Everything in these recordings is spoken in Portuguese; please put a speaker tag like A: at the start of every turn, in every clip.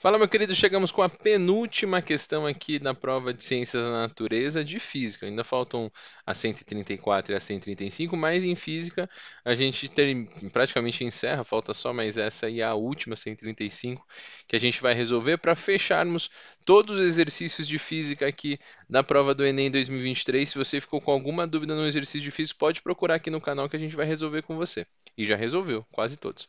A: Fala, meu querido, chegamos com a penúltima questão aqui na prova de Ciências da Natureza de Física. Ainda faltam a 134 e a 135, mas em Física a gente praticamente encerra, falta só mais essa e a última 135 que a gente vai resolver para fecharmos todos os exercícios de Física aqui da prova do Enem 2023. Se você ficou com alguma dúvida no exercício de Física, pode procurar aqui no canal que a gente vai resolver com você. E já resolveu, quase todos.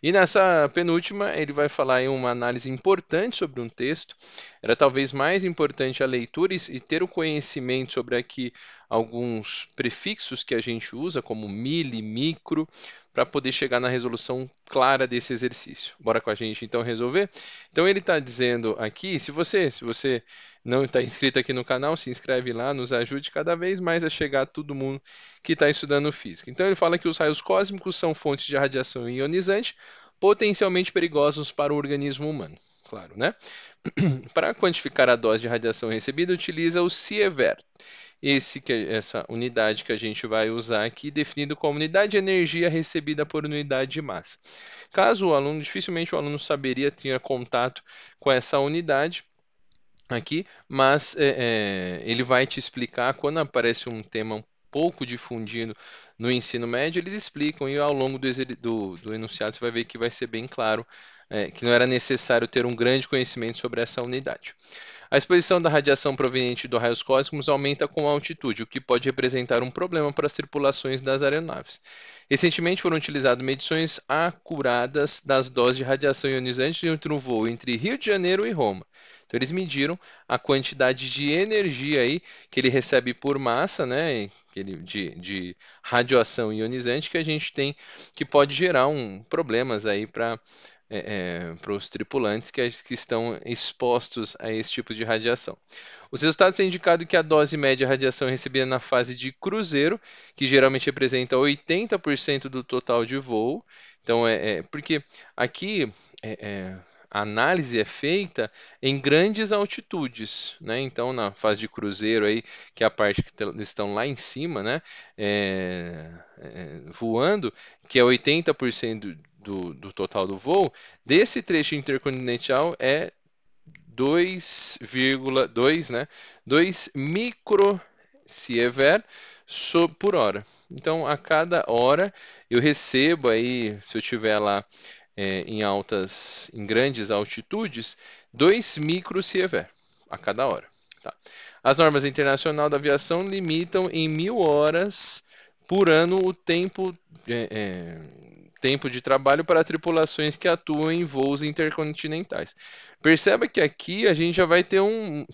A: E nessa penúltima, ele vai falar em uma análise importante sobre um texto. Era talvez mais importante a leitura e ter o conhecimento sobre aqui alguns prefixos que a gente usa, como mili, micro, para poder chegar na resolução clara desse exercício. Bora com a gente então resolver? Então ele está dizendo aqui, se você não está inscrito aqui no canal, se inscreve lá, nos ajude cada vez mais a chegar a todo mundo que está estudando física. Então ele fala que os raios cósmicos são fontes de radiação ionizante potencialmente perigosos para o organismo humano. Claro, né? Para quantificar a dose de radiação recebida, utiliza o Sievert. Essa unidade que a gente vai usar aqui, definido como unidade de energia recebida por unidade de massa. Caso o aluno, dificilmente o aluno saberia ter contato com essa unidade aqui, mas ele vai te explicar quando aparece um tema um pouco difundido no ensino médio, eles explicam e ao longo do enunciado você vai ver que vai ser bem claro que não era necessário ter um grande conhecimento sobre essa unidade. A exposição da radiação proveniente dos raios cósmicos aumenta com a altitude, o que pode representar um problema para as tripulações das aeronaves. Recentemente foram utilizadas medições acuradas das doses de radiação ionizante durante um voo entre Rio de Janeiro e Roma. Então eles mediram a quantidade de energia aí que ele recebe por massa, né, de radiação ionizante que a gente tem, que pode gerar problemas aí para os tripulantes que estão expostos a esse tipo de radiação. Os resultados têm indicado que a dose média de radiação recebida na fase de cruzeiro, que geralmente representa 80% do total de voo, então porque aqui a análise é feita em grandes altitudes, né? Então, na fase de cruzeiro aí, que é a parte que eles estão lá em cima, né? Voando, que é 80% do total do voo, desse trecho intercontinental é 2,2, né? 2 microsievert por hora. Então, a cada hora eu recebo aí, se eu estiver lá em grandes altitudes, 2 microsievert a cada hora. Tá? As normas internacionais da aviação limitam em 1.000 horas por ano o tempo de trabalho para tripulações que atuam em voos intercontinentais. Perceba que aqui a gente já vai ter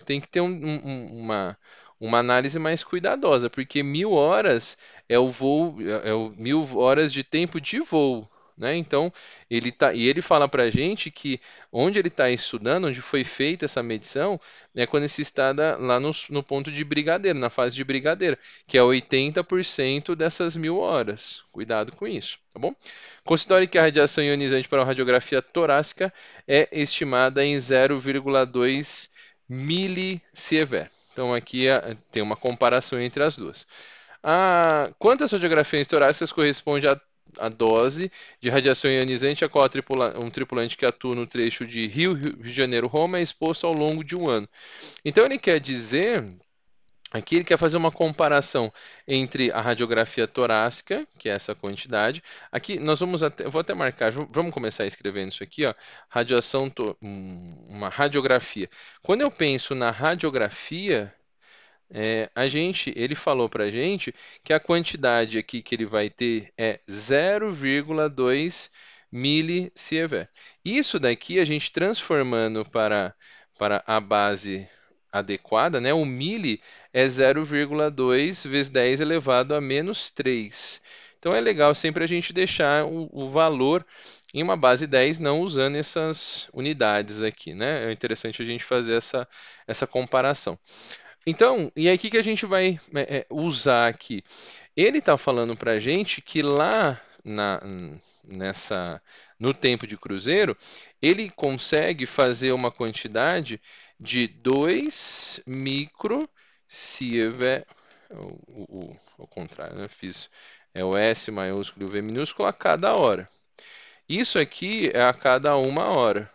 A: tem que ter uma análise mais cuidadosa, porque 1.000 horas é o voo, é o 1.000 horas de tempo de voo, né? Então ele fala para a gente que onde ele está estudando, onde foi feita essa medição, é quando se está lá no ponto de brigadeiro, na fase de brigadeiro, que é 80% dessas 1.000 horas. Cuidado com isso, tá bom? Considere que a radiação ionizante para a radiografia torácica é estimada em 0,2 milisievert. Então aqui tem uma comparação entre as duas. Quantas radiografias torácicas corresponde à dose de radiação ionizante a qual um tripulante que atua no trecho de Rio de Janeiro-Roma é exposto ao longo de um ano? Então ele quer dizer aqui ele quer fazer uma comparação entre a radiografia torácica, que é essa quantidade. Aqui nós eu vou até marcar, vamos começar escrevendo isso aqui, ó, uma radiografia. Quando eu penso na radiografia, ele falou para a gente que a quantidade aqui que ele vai ter é 0,2 milisievert. Isso daqui a gente transformando para a base adequada, né? O mili é 0,2 vezes 10 elevado a menos 3. Então é legal sempre a gente deixar o valor em uma base 10, não usando essas unidades aqui, né? É interessante a gente fazer essa comparação. Então, e aí o que que a gente vai usar aqui? Ele está falando para a gente que lá nessa, no tempo de cruzeiro, ele consegue fazer uma quantidade de 2 microsievert, o contrário, né? Fiz o S maiúsculo e o V minúsculo a cada hora. Isso aqui é a cada uma hora.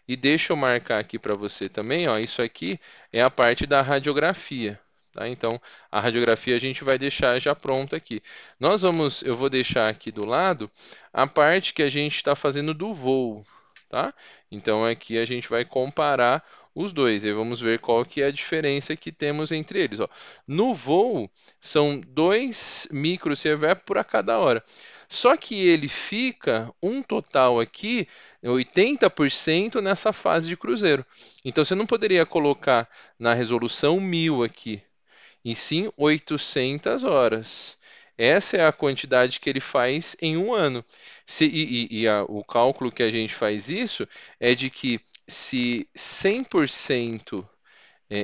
A: E deixa eu marcar aqui para você também, ó, isso aqui é a parte da radiografia. Tá? Então, a radiografia a gente vai deixar já pronta aqui. Eu vou deixar aqui do lado a parte que a gente está fazendo do voo, tá? Então, aqui a gente vai comparar os dois. E vamos ver qual que é a diferença que temos entre eles. Ó. No voo, são 2 microsievert por a cada hora. Só que ele fica um total aqui, 80% nessa fase de cruzeiro. Então, você não poderia colocar na resolução 1000 aqui, e sim 800 horas. Essa é a quantidade que ele faz em um ano. O cálculo que a gente faz isso é de que se 100%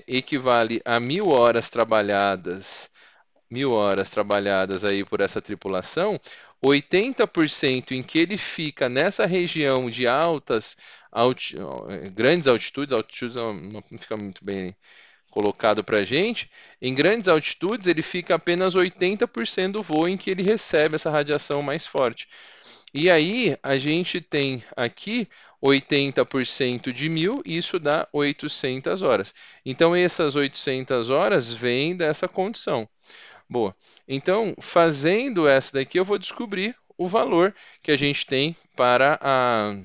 A: equivale a 1.000 horas trabalhadas aí por essa tripulação, 80% em que ele fica nessa região de grandes altitudes não fica muito bem colocado para a gente, em grandes altitudes ele fica apenas 80% do voo em que ele recebe essa radiação mais forte. E aí a gente tem aqui 80% de 1000, isso dá 800 horas. Então essas 800 horas vêm dessa condição. Boa. Então, fazendo essa daqui, eu vou descobrir o valor que a gente tem para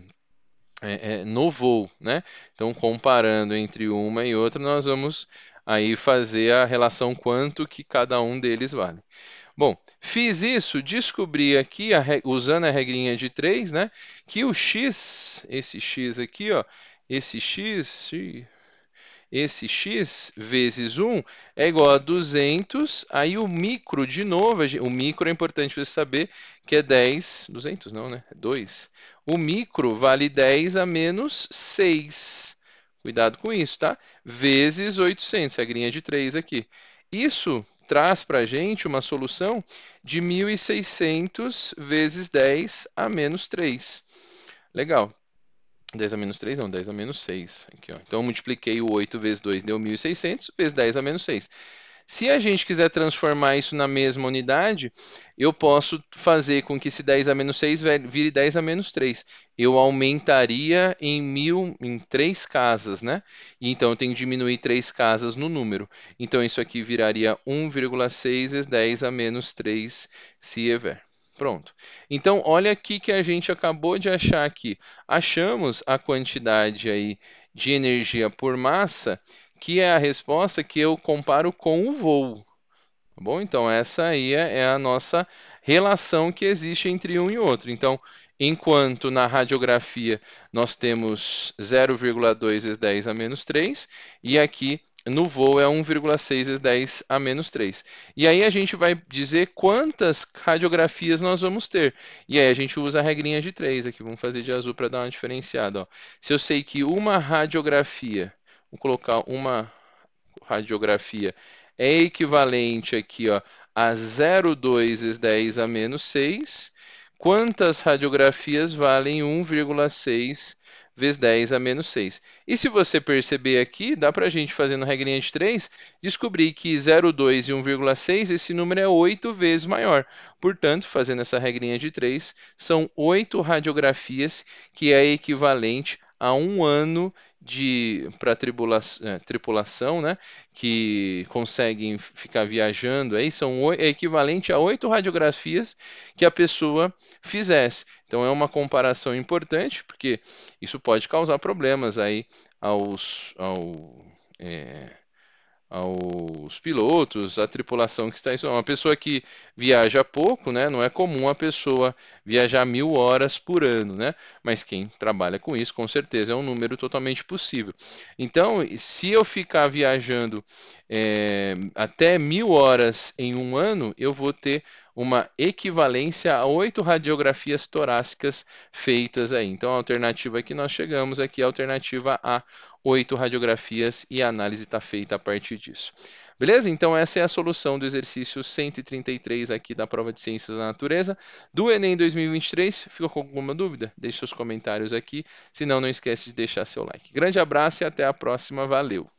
A: no voo, né? Então, comparando entre uma e outra, nós vamos aí fazer a relação quanto que cada um deles vale. Bom, fiz isso, descobri aqui, usando a regrinha de 3, né? Que o x, esse x aqui, ó, esse x, esse x vezes 1 é igual a 200, aí o micro, de novo, o micro é importante você saber que é 10, 200 não, né? É 2. O micro vale 10 a menos 6. Cuidado com isso, tá? Vezes 800, regrinha de 3 aqui. Isso traz para a gente uma solução de 1.600 vezes 10 a menos 3. Legal. 10 a menos 3 não, 10 a menos 6. Aqui, ó. Então, eu multipliquei o 8 vezes 2, deu 1.600, vezes 10 a menos 6. Se a gente quiser transformar isso na mesma unidade, eu posso fazer com que esse 10 a menos 6 vire 10 a menos 3. Eu aumentaria em 3 casas, né? E então eu tenho que diminuir 3 casas no número. Então isso aqui viraria 1,6 vezes 10 a menos 3 sievert. Pronto. Então, olha aqui que a gente acabou de achar aqui. Achamos a quantidade aí de energia por massa, que é a resposta que eu comparo com o voo. Tá bom? Então, essa aí é a nossa relação que existe entre um e outro. Então, enquanto na radiografia nós temos 0,2 vezes 10 a menos 3, e aqui no voo é 1,6 vezes 10 a menos 3. E aí a gente vai dizer quantas radiografias nós vamos ter. E aí a gente usa a regrinha de 3 aqui. Vamos fazer de azul para dar uma diferenciada. Ó. Se eu sei que uma radiografia, vou colocar uma radiografia, é equivalente aqui ó, a 0,2 vezes 10 a menos 6, quantas radiografias valem 1,6 vezes 10 a menos 6. E se você perceber aqui, dá para a gente, fazendo regrinha de 3, descobrir que 0,2 e 1,6, esse número é 8 vezes maior. Portanto, fazendo essa regrinha de 3, são 8 radiografias, que é equivalente a um ano para a tripulação, né, que conseguem ficar viajando, aí é equivalente a 8 radiografias que a pessoa fizesse. Então é uma comparação importante, porque isso pode causar problemas aí aos pilotos, à tripulação que está em uma pessoa que viaja pouco, né? Não é comum a pessoa viajar 1.000 horas por ano, né? Mas quem trabalha com isso, com certeza, é um número totalmente possível. Então, se eu ficar viajando até 1.000 horas em um ano, eu vou ter uma equivalência a 8 radiografias torácicas feitas aí. Então, a alternativa que nós chegamos aqui é a alternativa A, 8 radiografias, e a análise está feita a partir disso. Beleza? Então, essa é a solução do exercício 133 aqui da prova de Ciências da Natureza do Enem 2023. Ficou com alguma dúvida? Deixe seus comentários aqui. Se não, não esquece de deixar seu like. Grande abraço e até a próxima. Valeu!